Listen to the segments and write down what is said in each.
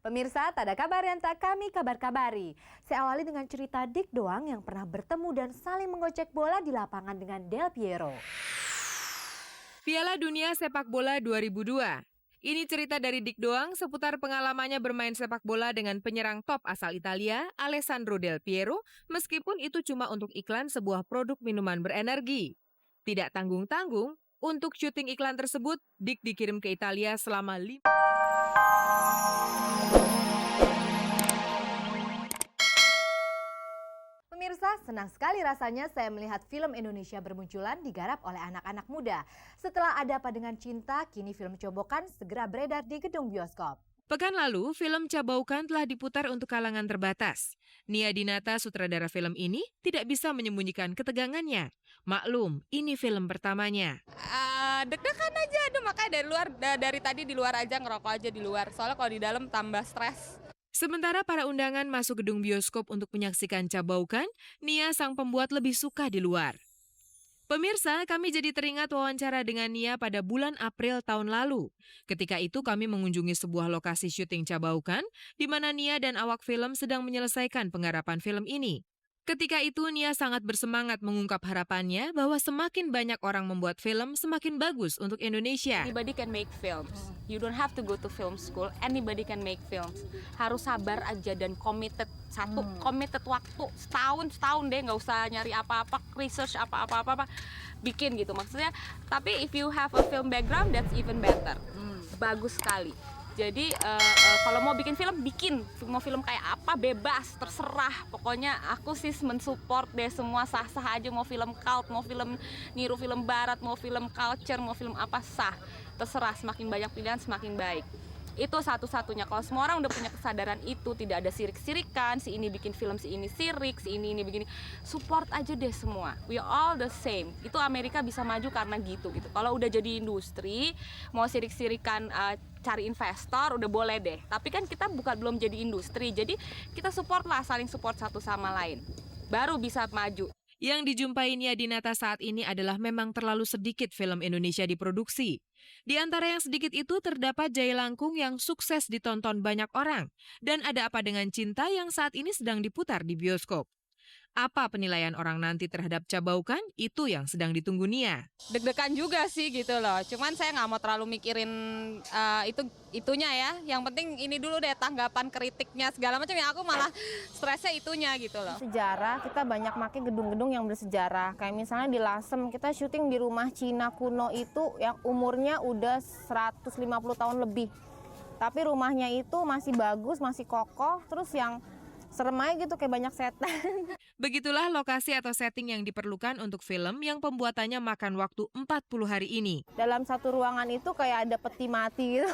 Pemirsa, tak ada kabar yang tak kami kabar-kabari. Saya awali dengan cerita Dik Doang yang pernah bertemu dan saling menggocek bola di lapangan dengan Del Piero. Piala Dunia Sepak Bola 2002. Ini cerita dari Dik Doang seputar pengalamannya bermain sepak bola dengan penyerang top asal Italia, Alessandro Del Piero, meskipun itu cuma untuk iklan sebuah produk minuman berenergi. Tidak tanggung-tanggung, untuk syuting iklan tersebut, Dik dikirim ke Italia selama 5... Pemirsa, senang sekali rasanya saya melihat film Indonesia bermunculan digarap oleh anak-anak muda. Setelah Ada Apa Dengan Cinta, kini film Cobokan segera beredar di gedung bioskop. Pekan lalu, film Cabaukan telah diputar untuk kalangan terbatas. Nia Dinata, sutradara film ini, tidak bisa menyembunyikan ketegangannya. Maklum, ini film pertamanya. Deg-degan aja, makanya dari tadi di luar aja, ngerokok aja di luar. Soalnya kalau di dalam tambah stres. Sementara para undangan masuk gedung bioskop untuk menyaksikan Cabaukan, Nia sang pembuat lebih suka di luar. Pemirsa, kami jadi teringat wawancara dengan Nia pada bulan April tahun lalu. Ketika itu kami mengunjungi sebuah lokasi syuting Cabaukan, di mana Nia dan awak film sedang menyelesaikan penggarapan film ini. Ketika itu Nia sangat bersemangat mengungkap harapannya bahwa semakin banyak orang membuat film, semakin bagus untuk Indonesia. Anybody can make films. You don't have to go to film school. Anybody can make films. Harus sabar aja dan committed. Committed waktu setahun deh, nggak usah nyari apa-apa, research apa-apa, bikin gitu maksudnya. Tapi if you have a film background, that's even better. Bagus sekali. Jadi kalau mau bikin film, mau film kayak apa bebas, terserah. Pokoknya aku sih mensupport deh, semua sah-sah aja. Mau film cult, mau film niru film barat, mau film culture, mau film apa sah. Terserah, semakin banyak pilihan semakin baik. Itu satu-satunya. Kalau semua orang udah punya kesadaran itu, tidak ada sirik-sirikan, si ini bikin film, si ini sirik, si ini begini. Support aja deh semua. We all the same. Itu Amerika bisa maju karena gitu. Kalau udah jadi industri, mau sirik-sirikan cari investor, udah boleh deh. Tapi kan kita belum jadi industri, jadi kita support lah, saling support satu sama lain. Baru bisa maju. Yang dijumpai Nia Dinata saat ini adalah memang terlalu sedikit film Indonesia diproduksi. Di antara yang sedikit itu terdapat Jaya Langkung yang sukses ditonton banyak orang. Dan Ada Apa Dengan Cinta yang saat ini sedang diputar di bioskop. Apa penilaian orang nanti terhadap Cabaukan? Itu yang sedang ditunggu Nia. Deg-degan juga sih gitu loh. Cuman saya nggak mau terlalu mikirin itunya ya. Yang penting ini dulu deh, tanggapan kritiknya segala macam. Ya aku malah stresnya itunya gitu loh. Sejarah, kita banyak pakai gedung-gedung yang bersejarah. Kayak misalnya di Lasem, kita syuting di rumah Cina kuno itu yang umurnya udah 150 tahun lebih. Tapi rumahnya itu masih bagus, masih kokoh. Terus yang serem aja gitu, kayak banyak setan. Begitulah lokasi atau setting yang diperlukan untuk film yang pembuatannya makan waktu 40 hari ini. Dalam satu ruangan itu kayak ada peti mati gitu.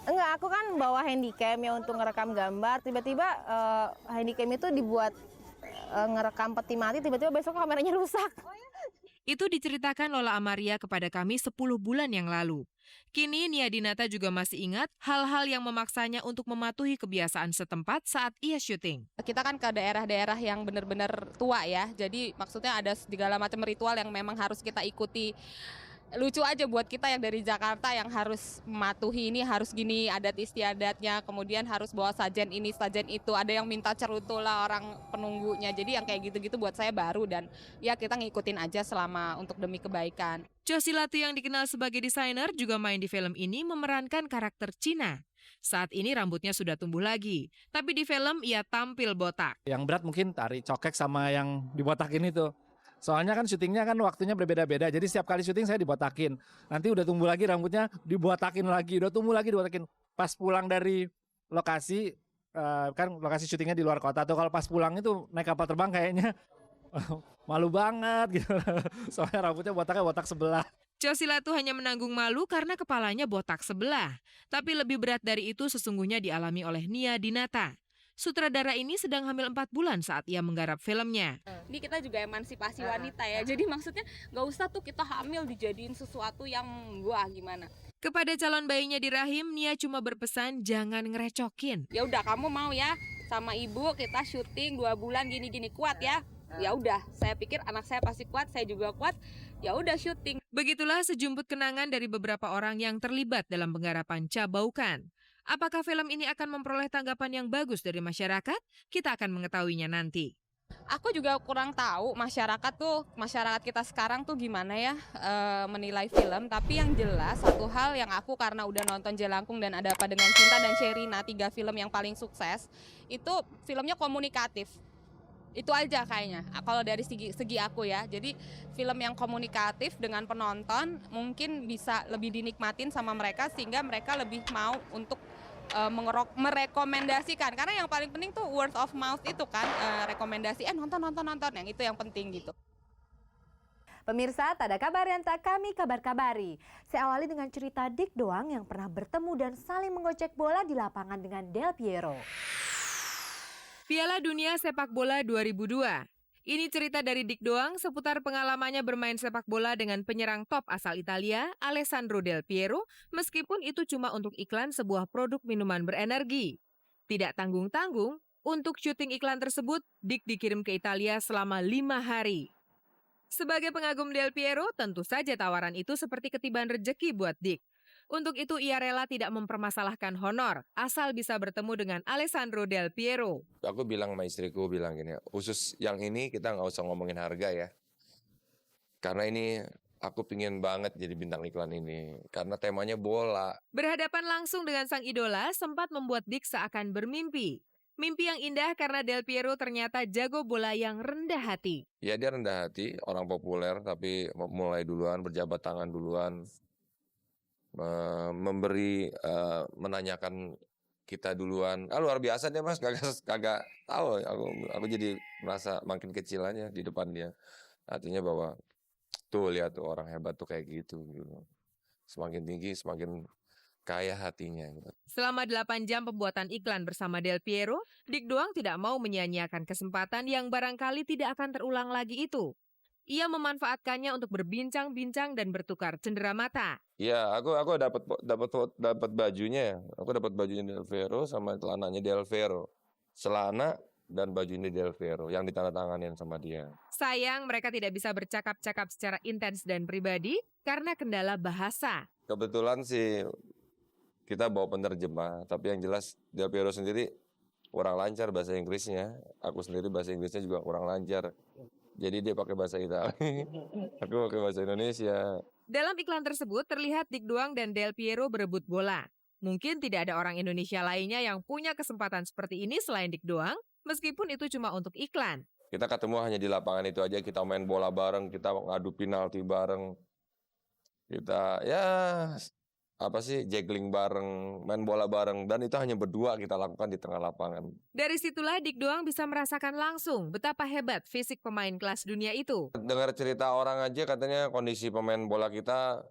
Enggak, aku kan bawa handycam ya untuk ngerekam gambar. Tiba-tiba handycam itu dibuat ngerekam peti mati, tiba-tiba besok kameranya rusak. Itu diceritakan Lola Amaria kepada kami 10 bulan yang lalu. Kini Nia Dinata juga masih ingat hal-hal yang memaksanya untuk mematuhi kebiasaan setempat saat ia syuting. Kita kan ke daerah-daerah yang benar-benar tua ya, jadi maksudnya ada segala macam ritual yang memang harus kita ikuti. Lucu aja buat kita yang dari Jakarta yang harus mematuhi ini, harus gini adat istiadatnya, kemudian harus bawa sajen ini, sajen itu, ada yang minta cerutu lah orang penunggunya. Jadi yang kayak gitu-gitu buat saya baru dan ya kita ngikutin aja selama untuk demi kebaikan. Cosilatu yang dikenal sebagai desainer juga main di film ini memerankan karakter Cina. Saat ini rambutnya sudah tumbuh lagi, tapi di film ia tampil botak. Yang berat mungkin tari cokek sama yang dibotakin itu. Soalnya kan syutingnya kan waktunya berbeda-beda, jadi setiap kali syuting saya dibotakin. Nanti udah tumbuh lagi rambutnya dibotakin lagi, udah tumbuh lagi dibotakin. Pas pulang dari lokasi, kan lokasi syutingnya di luar kota tuh, kalau pas pulang itu naik kapal terbang kayaknya malu banget gitu. Soalnya rambutnya botaknya botak sebelah. Cosilatu hanya menanggung malu karena kepalanya botak sebelah. Tapi lebih berat dari itu sesungguhnya dialami oleh Nia Dinata. Sutradara ini sedang hamil 4 bulan saat ia menggarap filmnya. Ini kita juga emansipasi wanita ya, jadi maksudnya nggak usah tuh kita hamil dijadiin sesuatu yang wah gimana. Kepada calon bayinya di rahim, Nia cuma berpesan jangan ngerecokin. Ya udah kamu mau ya sama ibu kita syuting 2 bulan gini-gini, kuat ya. Ya udah, saya pikir anak saya pasti kuat, saya juga kuat. Ya udah syuting. Begitulah sejumput kenangan dari beberapa orang yang terlibat dalam penggarapan Cabaukan. Apakah film ini akan memperoleh tanggapan yang bagus dari masyarakat? Kita akan mengetahuinya nanti. Aku juga kurang tahu masyarakat kita sekarang tuh gimana ya menilai film. Tapi yang jelas satu hal yang aku karena udah nonton Jelangkung dan Ada Apa Dengan Cinta dan Sherina, 3 film yang paling sukses, itu filmnya komunikatif. Itu aja kayaknya kalau dari segi aku ya. Jadi film yang komunikatif dengan penonton mungkin bisa lebih dinikmatin sama mereka, sehingga mereka lebih mau untuk merekomendasikan, karena yang paling penting tuh word of mouth itu kan, rekomendasi nonton yang itu yang penting gitu. Pemirsa, tak ada kabar yang tak kami kabar-kabari. Saya awali dengan cerita Dik Doang yang pernah bertemu dan saling menggocek bola di lapangan dengan Del Piero. Piala Dunia Sepak Bola 2002. Ini cerita dari Dik Doang seputar pengalamannya bermain sepak bola dengan penyerang top asal Italia, Alessandro Del Piero, meskipun itu cuma untuk iklan sebuah produk minuman berenergi. Tidak tanggung-tanggung, untuk syuting iklan tersebut, Dik dikirim ke Italia selama 5 hari. Sebagai pengagum Del Piero, tentu saja tawaran itu seperti ketiban rejeki buat Dik. Untuk itu ia rela tidak mempermasalahkan honor, asal bisa bertemu dengan Alessandro Del Piero. Aku bilang sama istriku, bilang gini, khusus yang ini kita nggak usah ngomongin harga ya. Karena ini aku pingin banget jadi bintang iklan ini, karena temanya bola. Berhadapan langsung dengan sang idola sempat membuat Dik seakan bermimpi. Mimpi yang indah karena Del Piero ternyata jago bola yang rendah hati. Ya dia rendah hati, orang populer tapi mulai duluan, berjabat tangan duluan. Menanyakan kita duluan. Luar biasa dia mas, kagak tahu. Aku jadi merasa makin kecil aja di depan dia. Artinya bahwa tuh lihat tuh orang hebat tuh kayak gitu. Semakin tinggi semakin kaya hatinya. Selama 8 jam pembuatan iklan bersama Del Piero, Dik Doang tidak mau menyia-nyiakan kesempatan yang barangkali tidak akan terulang lagi itu. Ia memanfaatkannya untuk berbincang-bincang dan bertukar cenderamata. Iya, aku dapat bajunya. Aku dapat bajunya Del Piero sama celananya Del Piero. Celana dan bajunya Del Piero yang ditandatanganin sama dia. Sayang mereka tidak bisa bercakap-cakap secara intens dan pribadi karena kendala bahasa. Kebetulan sih kita bawa penerjemah, tapi yang jelas Del Piero sendiri kurang lancar bahasa Inggrisnya. Aku sendiri bahasa Inggrisnya juga kurang lancar. Jadi dia pakai bahasa Italia, aku pakai bahasa Indonesia. Dalam iklan tersebut terlihat Dik Doang dan Del Piero berebut bola. Mungkin tidak ada orang Indonesia lainnya yang punya kesempatan seperti ini selain Dik Doang, meskipun itu cuma untuk iklan. Kita ketemu hanya di lapangan itu aja, kita main bola bareng, kita ngadu penalti bareng. Kita juggling bareng, main bola bareng, dan itu hanya berdua kita lakukan di tengah lapangan. Dari situlah Dik Doang bisa merasakan langsung betapa hebat fisik pemain kelas dunia itu. Dengar cerita orang aja katanya kondisi pemain bola kita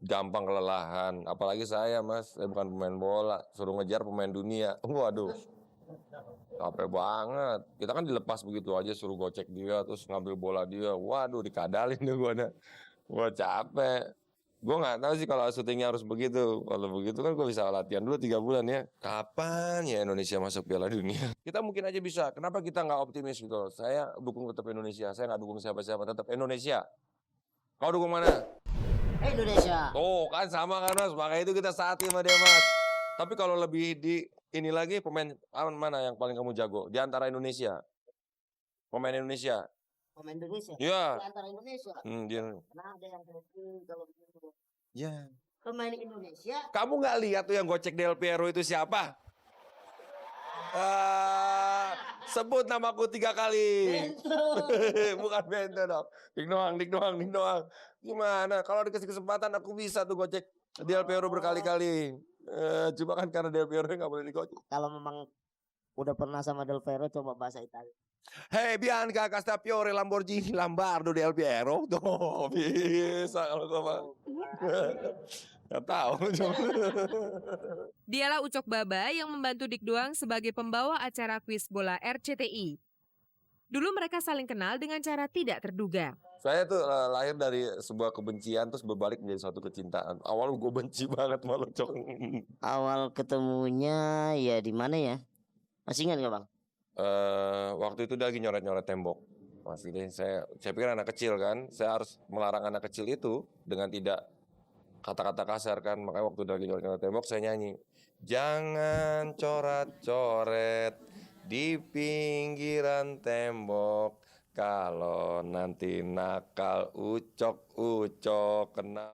gampang kelelahan, apalagi saya mas, saya bukan pemain bola, suruh ngejar pemain dunia, waduh, capek banget. Kita kan dilepas begitu aja, suruh gocek dia, terus ngambil bola dia, waduh dikadalin deh gua capek. Gue nggak tahu sih kalau syutingnya harus begitu. Kalau begitu kan gue bisa latihan dulu 3 bulan ya. Kapan ya Indonesia masuk Piala Dunia? Kita mungkin aja bisa. Kenapa kita nggak optimis gitu? Saya dukung tetap Indonesia. Saya nggak dukung siapa-siapa. Tetap Indonesia. Kau dukung mana? Indonesia. Oh kan sama kan mas. Makanya itu kita saati sama dia mas. Tapi kalau lebih di ini lagi pemain mana yang paling kamu jago? Di antara Indonesia. Pemain Indonesia. Pemain Indonesia. Iya. Di antara Indonesia. Dia. Nah, ada yang kalau begitu. Ya. Pemain Indonesia. Kamu nggak lihat tuh yang gocek Del Piero itu siapa? Sebut namaku 3 kali. Bukan Bento dong. Dik doang. Gimana? Kalau dikasih kesempatan aku bisa tuh gocek Del Piero berkali-kali. Cuma kan karena Del Piero nggak boleh digocek. Kalau memang udah pernah sama Del Piero, coba bahasa Italia. Hei Bianca Castafiore Lamborghini Lambardo Del Piero. Tuh bisa kalau sama. Gak tahu. Dialah Ucok Baba yang membantu Dik Doang sebagai pembawa acara kuis bola RCTI. Dulu mereka saling kenal dengan cara tidak terduga. Saya tuh lahir dari sebuah kebencian terus berbalik menjadi suatu kecintaan. Awal gue benci banget sama Ucok. Awal ketemunya ya di mana ya? Masih ingat nggak bang? Waktu itu dia lagi nyoret-nyoret tembok. Masih deh, saya pikir anak kecil kan, saya harus melarang anak kecil itu dengan tidak kata-kata kasar kan. Makanya waktu lagi nyoret tembok saya nyanyi. Jangan coret-coret di pinggiran tembok. Kalau nanti nakal ucok-ucok kena.